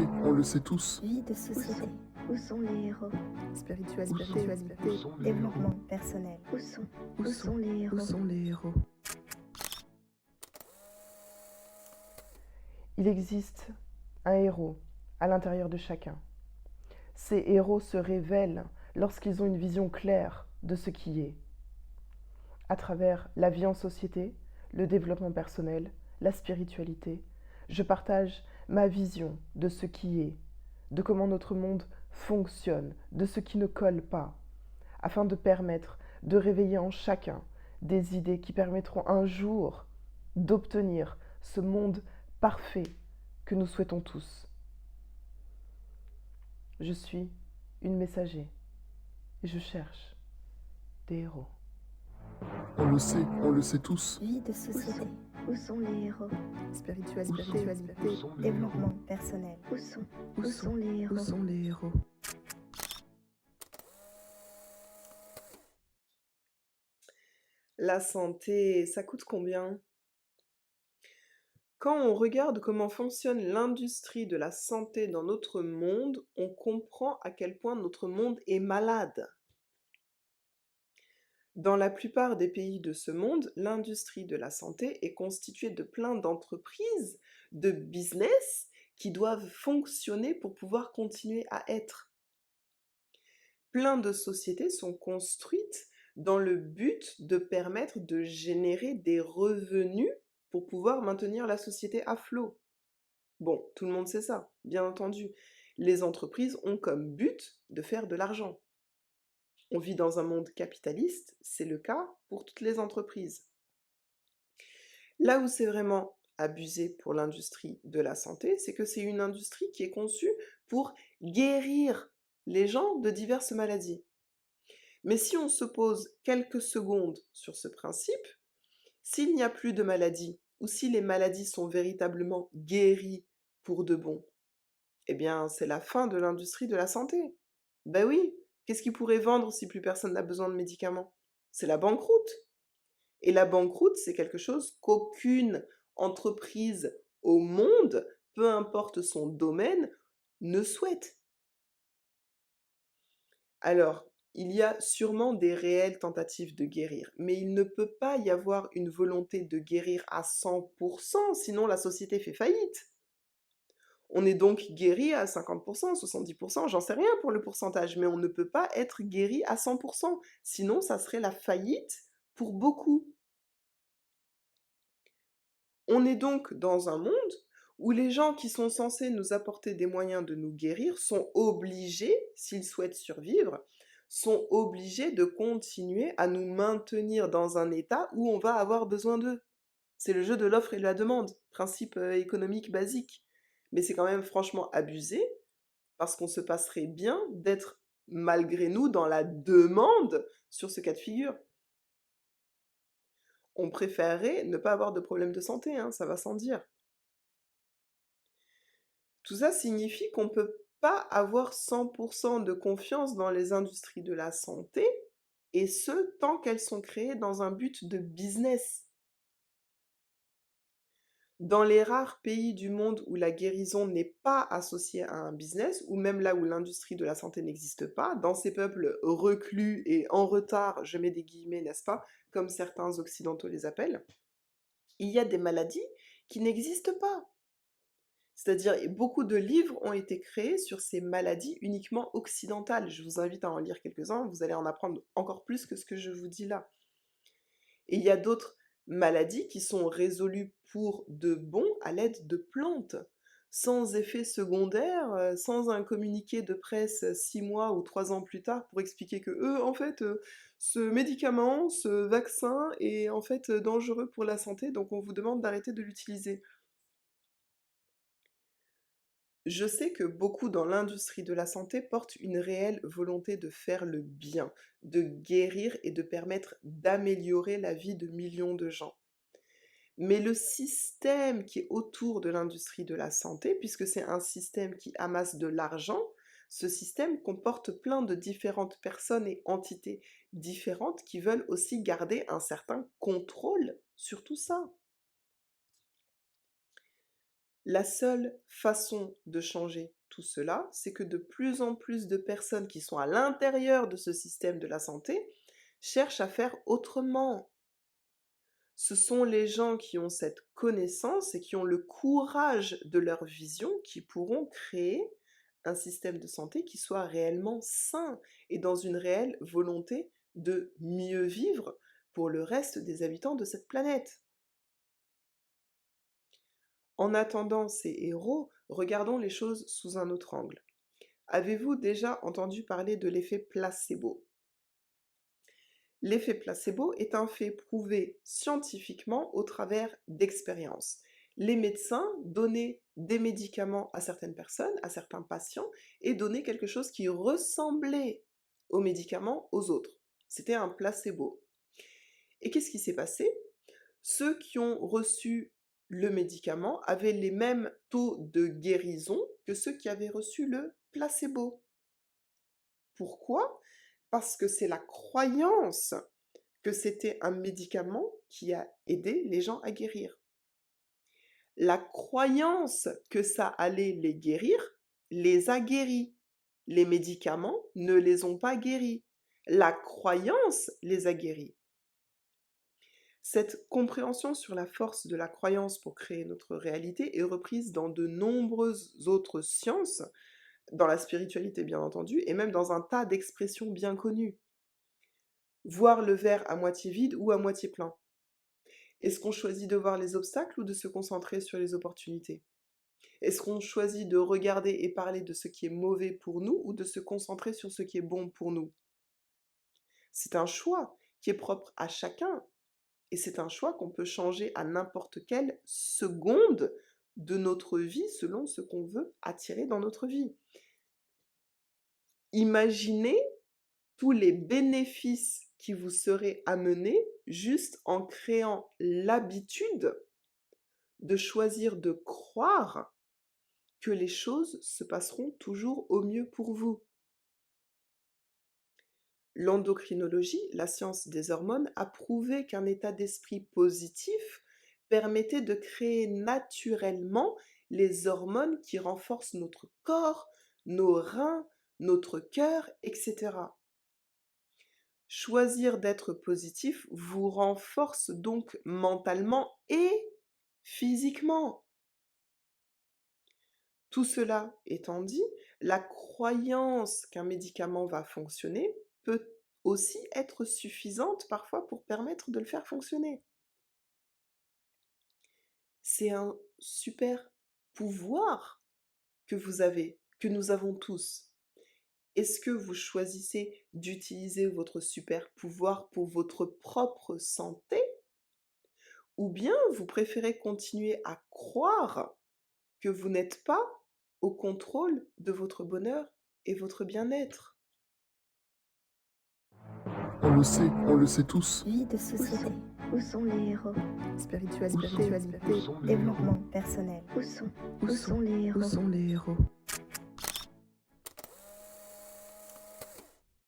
on le sait tous. Vie de société. Où sont les héros? Spiritualité. Développement personnel. Où sont les héros? Où sont les héros? Il existe un héros à l'intérieur de chacun. Ces héros se révèlent lorsqu'ils ont une vision claire de ce qui est. À travers la vie en société, le développement personnel, la spiritualité, je partage ma vision de ce qui est, de comment notre monde fonctionne, de ce qui ne colle pas, afin de permettre de réveiller en chacun des idées qui permettront un jour d'obtenir ce monde parfait que nous souhaitons tous. Je suis une messager et je cherche des héros. On le sait tous. Vie de société. Où sont les héros? Spiritualité. Développement personnel. Où sont les héros? Où sont les héros? La santé, ça coûte combien? Quand on regarde comment fonctionne l'industrie de la santé dans notre monde, on comprend à quel point notre monde est malade. Dans la plupart des pays de ce monde, l'industrie de la santé est constituée de plein d'entreprises, de business qui doivent fonctionner pour pouvoir continuer à être. Plein de sociétés sont construites dans le but de permettre de générer des revenus pour pouvoir maintenir la société à flot. Bon, tout le monde sait ça, bien entendu. Les entreprises ont comme but de faire de l'argent. On vit dans un monde capitaliste, c'est le cas pour toutes les entreprises. Là où c'est vraiment abusé pour l'industrie de la santé, c'est que c'est une industrie qui est conçue pour guérir les gens de diverses maladies. Mais si on se pose quelques secondes sur ce principe, s'il n'y a plus de maladies, ou si les maladies sont véritablement guéries pour de bon, eh bien c'est la fin de l'industrie de la santé. Ben oui, qu'est-ce qui pourrait vendre si plus personne n'a besoin de médicaments? C'est la banqueroute. Et la banqueroute, c'est quelque chose qu'aucune entreprise au monde, peu importe son domaine, ne souhaite. Alors, il y a sûrement des réelles tentatives de guérir, mais il ne peut pas y avoir une volonté de guérir à 100%, sinon la société fait faillite. On est donc guéri à 50%, 70%, j'en sais rien pour le pourcentage, mais on ne peut pas être guéri à 100%, sinon ça serait la faillite pour beaucoup. On est donc dans un monde où les gens qui sont censés nous apporter des moyens de nous guérir sont obligés, s'ils souhaitent survivre, sont obligés de continuer à nous maintenir dans un état où on va avoir besoin d'eux. C'est le jeu de l'offre et de la demande, principe économique basique. Mais c'est quand même franchement abusé, parce qu'on se passerait bien d'être malgré nous dans la demande sur ce cas de figure. On préférerait ne pas avoir de problème de santé, hein, ça va sans dire. Tout ça signifie qu'on ne peut pas avoir 100% de confiance dans les industries de la santé, et ce, tant qu'elles sont créées dans un but de business. Dans les rares pays du monde où la guérison n'est pas associée à un business, ou même là où l'industrie de la santé n'existe pas, dans ces peuples reclus et en retard, je mets des guillemets, n'est-ce pas, comme certains occidentaux les appellent, il y a des maladies qui n'existent pas. C'est-à-dire, beaucoup de livres ont été créés sur ces maladies uniquement occidentales. Je vous invite à en lire quelques-uns, vous allez en apprendre encore plus que ce que je vous dis là. Et il y a d'autres maladies qui sont résolues pour de bon à l'aide de plantes, sans effet secondaire, sans un communiqué de presse 6 mois ou 3 ans plus tard pour expliquer que en fait, ce médicament, ce vaccin est en fait dangereux pour la santé, donc on vous demande d'arrêter de l'utiliser. Je sais que beaucoup dans l'industrie de la santé portent une réelle volonté de faire le bien, de guérir et de permettre d'améliorer la vie de millions de gens. Mais le système qui est autour de l'industrie de la santé, puisque c'est un système qui amasse de l'argent, ce système comporte plein de différentes personnes et entités différentes qui veulent aussi garder un certain contrôle sur tout ça. La seule façon de changer tout cela, c'est que de plus en plus de personnes qui sont à l'intérieur de ce système de la santé cherchent à faire autrement. Ce sont les gens qui ont cette connaissance et qui ont le courage de leur vision qui pourront créer un système de santé qui soit réellement sain et dans une réelle volonté de mieux vivre pour le reste des habitants de cette planète. En attendant ces héros, regardons les choses sous un autre angle. Avez-vous déjà entendu parler de l'effet placebo? L'effet placebo est un fait prouvé scientifiquement au travers d'expériences. Les médecins donnaient des médicaments à certaines personnes, à certains patients, et donnaient quelque chose qui ressemblait aux médicaments aux autres. C'était un placebo. Et qu'est-ce qui s'est passé? Ceux qui ont reçu le médicament avaient les mêmes taux de guérison que ceux qui avaient reçu le placebo. Pourquoi? Parce que c'est la croyance que c'était un médicament qui a aidé les gens à guérir. La croyance que ça allait les guérir les a guéris. Les médicaments ne les ont pas guéris. La croyance les a guéris. Cette compréhension sur la force de la croyance pour créer notre réalité est reprise dans de nombreuses autres sciences, dans la spiritualité bien entendu, et même dans un tas d'expressions bien connues. Voir le verre à moitié vide ou à moitié plein. Est-ce qu'on choisit de voir les obstacles ou de se concentrer sur les opportunités? Est-ce qu'on choisit de regarder et parler de ce qui est mauvais pour nous ou de se concentrer sur ce qui est bon pour nous? C'est un choix qui est propre à chacun et c'est un choix qu'on peut changer à n'importe quelle seconde de notre vie selon ce qu'on veut attirer dans notre vie. Imaginez tous les bénéfices qui vous seraient amenés juste en créant l'habitude de choisir de croire que les choses se passeront toujours au mieux pour vous. L'endocrinologie, la science des hormones, a prouvé qu'un état d'esprit positif permettait de créer naturellement les hormones qui renforcent notre corps, nos reins, notre cœur, etc. Choisir d'être positif vous renforce donc mentalement et physiquement. Tout cela étant dit, la croyance qu'un médicament va fonctionner peut aussi être suffisante parfois pour permettre de le faire fonctionner. C'est un super pouvoir que vous avez, que nous avons tous. Est-ce que vous choisissez d'utiliser votre super pouvoir pour votre propre santé? Ou bien vous préférez continuer à croire que vous n'êtes pas au contrôle de votre bonheur et votre bien-être? On le sait tous. Vie de société. Où sont les héros? Spiritualité. Développement personnel. Où sont les héros? Où sont les héros?